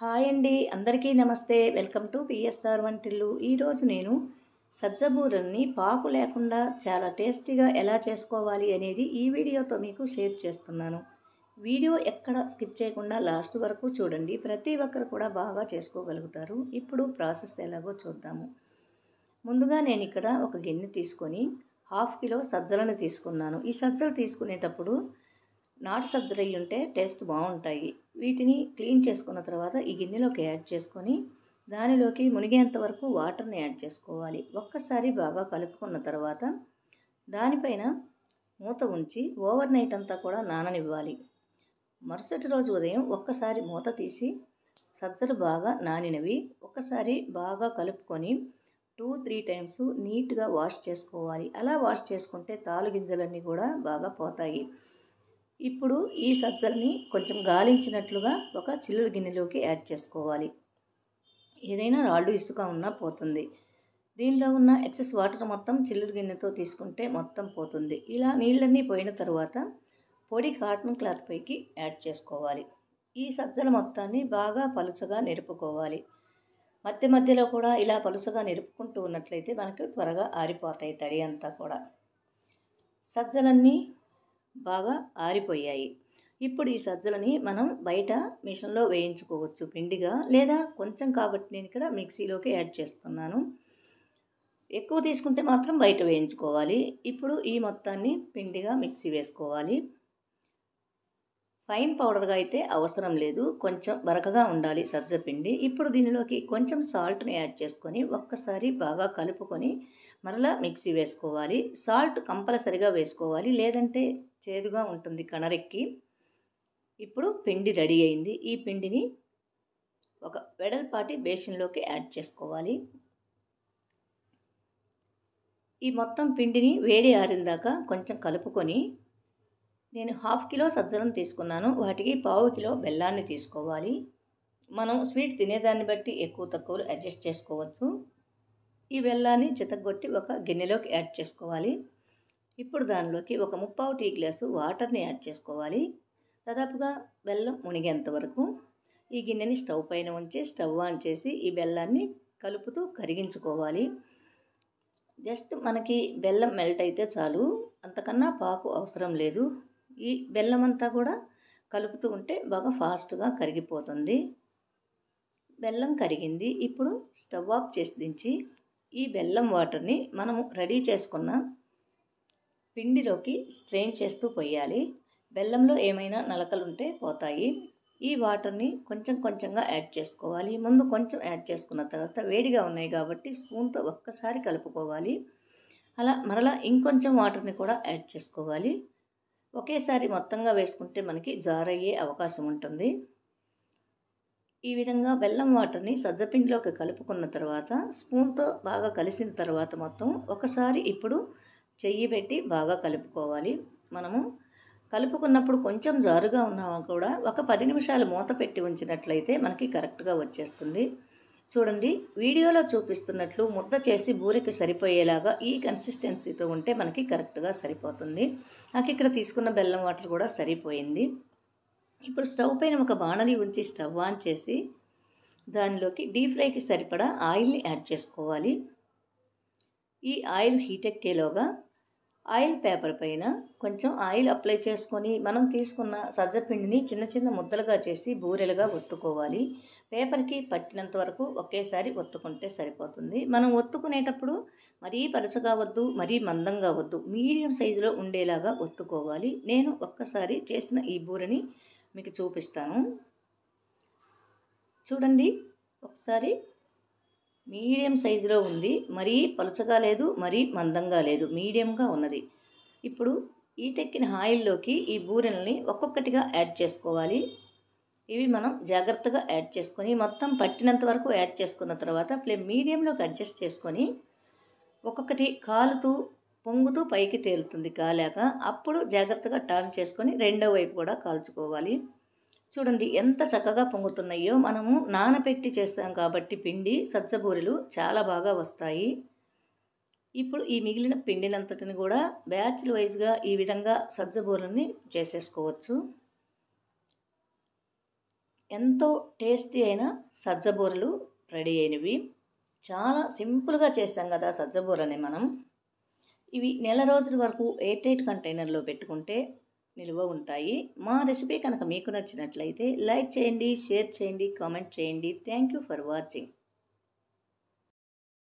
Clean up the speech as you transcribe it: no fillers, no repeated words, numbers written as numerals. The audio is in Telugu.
హాయ్ అండి, అందరికీ నమస్తే. వెల్కమ్ టు పిఎస్ఆర్ వంటిల్లు. ఈరోజు నేను సజ్జబూరల్ని పాకు లేకుండా చాలా టేస్టీగా ఎలా చేసుకోవాలి అనేది ఈ వీడియోతో మీకు షేర్ చేస్తున్నాను. వీడియో ఎక్కడ స్కిప్ చేయకుండా లాస్ట్ వరకు చూడండి. ప్రతి ఒక్కరు కూడా బాగా చేసుకోగలుగుతారు. ఇప్పుడు ప్రాసెస్ ఎలాగో చూద్దాము. ముందుగా నేను ఇక్కడ ఒక గిన్నె తీసుకొని 1/2 కిలో సజ్జలను తీసుకున్నాను. ఈ సజ్జలు తీసుకునేటప్పుడు నాటు సజ్జలు అయి ఉంటే టేస్ట్ బాగుంటాయి. వీటిని క్లీన్ చేసుకున్న తర్వాత ఈ గిన్నెలోకి యాడ్ చేసుకొని దానిలోకి మునిగేంత వరకు వాటర్ని యాడ్ చేసుకోవాలి. ఒక్కసారి బాగా కలుపుకున్న తర్వాత దానిపైన మూత ఉంచి ఓవర్ నైట్ అంతా కూడా నాననివ్వాలి. మరుసటి రోజు ఉదయం ఒక్కసారి మూత తీసి సజ్జలు బాగా నానినవి ఒక్కసారి బాగా కలుపుకొని 2-3 టైమ్స్ నీట్గా వాష్ చేసుకోవాలి. అలా వాష్ చేసుకుంటే తాలు గింజలన్నీ కూడా బాగా పోతాయి. ఇప్పుడు ఈ సజ్జల్ని కొంచెం గాలించినట్లుగా ఒక చిల్లుడు గిన్నెలోకి యాడ్ చేసుకోవాలి. ఏదైనా రాళ్ళు ఇసుక ఉన్నా పోతుంది. దీనిలో ఉన్న ఎక్సెస్ వాటర్ మొత్తం చిల్లుడు గిన్నెతో తీసుకుంటే మొత్తం పోతుంది. ఇలా నీళ్ళన్నీ పోయిన తర్వాత పొడి కాటన్ క్లాత్ పైకి యాడ్ చేసుకోవాలి. ఈ సజ్జల మొత్తాన్ని బాగా పలుచగా నిరుపుకోవాలి. మధ్య మధ్యలో కూడా ఇలా పలుచగా నిరుపుకుంటూ ఉన్నట్లయితే మనకు త్వరగా ఆరిపోతాయి. తడి అంతా కూడా సజ్జలన్నీ బాగా ఆరిపోయాయి. ఇప్పుడు ఈ సజ్జలని మనం బయట మిషన్లో వేయించుకోవచ్చు పిండిగా, లేదా కొంచెం కాబట్టి నేను ఇక్కడ మిక్సీలోకి యాడ్ చేస్తున్నాను. ఎక్కువ తీసుకుంటే మాత్రం బయట వేయించుకోవాలి. ఇప్పుడు ఈ మొత్తాన్ని పిండిగా మిక్సీ వేసుకోవాలి. ఫైన్ పౌడర్గా అయితే అవసరం లేదు, కొంచెం బరకగా ఉండాలి సజ్జ పిండి. ఇప్పుడు దీనిలోకి కొంచెం సాల్ట్ని యాడ్ చేసుకొని ఒక్కసారి బాగా కలుపుకొని మరలా మిక్సీ వేసుకోవాలి. సాల్ట్ కంపల్సరిగా వేసుకోవాలి, లేదంటే చేదుగా ఉంటుంది కణరెక్కి. ఇప్పుడు పిండి రెడీ అయింది. ఈ పిండిని ఒక వెడల్పాటి బేసిన్లోకి యాడ్ చేసుకోవాలి. ఈ మొత్తం పిండిని వేడి ఆరిందాక కొంచెం కలుపుకొని నేను 1/2 కిలో సజ్జలను తీసుకున్నాను. వాటికి 1/4 కిలో బెల్లాన్ని తీసుకోవాలి. మనం స్వీట్ తినేదాన్ని బట్టి ఎక్కువ తక్కువలు అడ్జస్ట్ చేసుకోవచ్చు. ఈ బెల్లాన్ని చితగ్గొట్టి ఒక గిన్నెలోకి యాడ్ చేసుకోవాలి. ఇప్పుడు దానిలోకి ఒక 3/4 టీ గ్లాసు వాటర్ని యాడ్ చేసుకోవాలి. దాదాపుగా బెల్లం మునిగేంత వరకు ఈ గిన్నెని స్టవ్ పైన ఉంచి స్టవ్ ఆన్ చేసి ఈ బెల్లాన్ని కలుపుతూ కరిగించుకోవాలి. జస్ట్ మనకి బెల్లం మెల్ట్ అయితే చాలు, అంతకన్నా పాకు అవసరం లేదు. ఈ బెల్లం అంతా కూడా కలుపుతూ ఉంటే బాగా ఫాస్ట్గా కరిగిపోతుంది. బెల్లం కరిగింది. ఇప్పుడు స్టవ్ ఆఫ్ చేసి దించి ఈ బెల్లం వాటర్ని మనము రెడీ చేసుకున్న పిండిలోకి స్ట్రెయిన్ చేస్తూ పోయాలి. బెల్లంలో ఏమైనా నలకలుంటే పోతాయి. ఈ వాటర్ని కొంచెం కొంచెంగా యాడ్ చేసుకోవాలి. ముందు కొంచెం యాడ్ చేసుకున్న తర్వాత వేడిగా ఉన్నాయి కాబట్టి స్పూన్తో ఒక్కసారి కలుపుకోవాలి. అలా మరలా ఇంకొంచెం వాటర్ని కూడా యాడ్ చేసుకోవాలి. ఒకేసారి మొత్తంగా వేసుకుంటే మనకి జారయ్యే అవకాశం ఉంటుంది. ఈ విధంగా బెల్లం వాటర్ని సజ్జపిండిలోకి కలుపుకున్న తర్వాత స్పూన్తో బాగా కలిసిన తర్వాత మొత్తం ఒకసారి ఇప్పుడు చెయ్యి పెట్టి బాగా కలుపుకోవాలి. మనము కలుపుకున్నప్పుడు కొంచెం జారుగా ఉన్నా కూడా ఒక 10 నిమిషాలు మూత పెట్టి ఉంచినట్లయితే మనకి కరెక్ట్గా వచ్చేస్తుంది. చూడండి, వీడియోలో చూపిస్తున్నట్లు ముద్ద చేసి బూరెకి సరిపోయేలాగా ఈ కన్సిస్టెన్సీతో ఉంటే మనకి కరెక్ట్గా సరిపోతుంది. నాకు ఇక్కడ తీసుకున్న బెల్లం వాటర్ కూడా సరిపోయింది. ఇప్పుడు స్టవ్ పైన ఒక బాణలి ఉంచి స్టవ్ ఆన్ చేసి దానిలోకి డీప్ ఫ్రైకి సరిపడా ఆయిల్ని యాడ్ చేసుకోవాలి. ఈ ఆయిల్ హీట్ ఎక్కేలోగా ఆయిల్ పేపర్ పైన కొంచెం ఆయిల్ అప్లై చేసుకొని మనం తీసుకున్న సజ్జపిండిని చిన్న చిన్న ముద్దలుగా చేసి బూరెలుగా ఒత్తుకోవాలి. పేపర్కి పట్టినంత వరకు ఒకేసారి ఒత్తుకుంటే సరిపోతుంది. మనం ఒత్తుకునేటప్పుడు మరీ పలుచగా వద్దు, మరీ మందంగా వద్దు, మీడియం సైజులో ఉండేలాగా ఒత్తుకోవాలి. నేను ఒక్కసారి చేసిన ఈ బూరెని మీకు చూపిస్తాను. చూడండి, ఒకసారి మీడియం సైజులో ఉంది, మరీ పలుచగా లేదు, మరీ మందంగా లేదు, మీడియంగా ఉన్నది. ఇప్పుడు ఈటెక్కిన ఆయిల్లోకి ఈ బూరెల్ని ఒక్కొక్కటిగా యాడ్ చేసుకోవాలి. ఇవి మనం జాగ్రత్తగా యాడ్ చేసుకొని మొత్తం పట్టినంత వరకు యాడ్ చేసుకున్న తర్వాత ఫ్లేమ్ మీడియంలోకి అడ్జస్ట్ చేసుకొని ఒక్కొక్కటి కాలుతూ పొంగుతూ పైకి తేలుతుంది కాలాక, అప్పుడు జాగ్రత్తగా టర్న్ చేసుకొని రెండో వైపు కూడా కాల్చుకోవాలి. చూడండి ఎంత చక్కగా పొంగుతున్నాయో. మనము నానబెట్టి చేస్తాం కాబట్టి పిండి సజ్జబూరెలు చాలా బాగా వస్తాయి. ఇప్పుడు ఈ మిగిలిన పిండినంతటిని కూడా బ్యాచ్ల వైజ్గా ఈ విధంగా సజ్జబూరెల్ని చేసేసుకోవచ్చు. ఎంతో టేస్టీ అయిన సజ్జబూరలు రెడీ అయినవి. చాలా సింపుల్గా చేసాం కదా సజ్జబూరని మనం. ఇవి నెల రోజుల వరకు ఎయిర్ టైట్ కంటైనర్లో పెట్టుకుంటే నిల్వ ఉంటాయి. మా రెసిపీ కనుక మీకు నచ్చినట్లయితే లైక్ చేయండి, షేర్ చేయండి, కామెంట్ చేయండి. Thank you for watching.